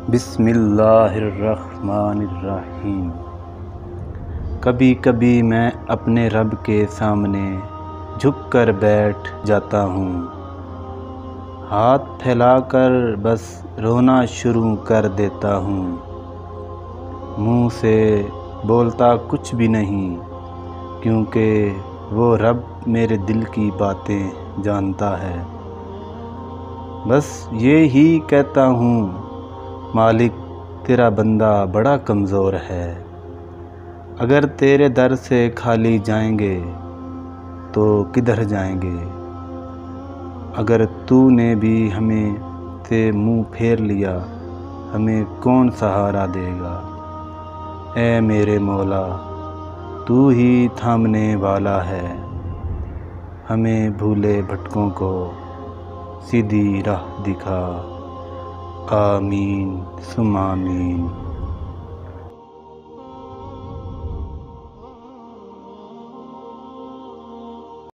بسم اللہ الرحمن الرحیم۔ کبھی کبھی میں اپنے رب کے سامنے جھک کر بیٹھ جاتا ہوں، ہاتھ پھیلا کر بس رونا شروع کر دیتا ہوں۔ منہ سے بولتا کچھ بھی نہیں، کیونکہ وہ رب میرے دل کی باتیں جانتا ہے۔ بس یہی کہتا ہوں، مالک تیرا بندہ بڑا کمزور ہے، اگر تیرے در سے خالی جائیں گے تو کدھر جائیں گے؟ اگر تو نے بھی ہمیں سے منہ پھیر لیا، ہمیں کون سہارا دے گا؟ اے میرے مولا، تو ہی تھامنے والا ہے، ہمیں بھولے بھٹکوں کو سیدھی راہ دکھا۔ آمین ثم آمین۔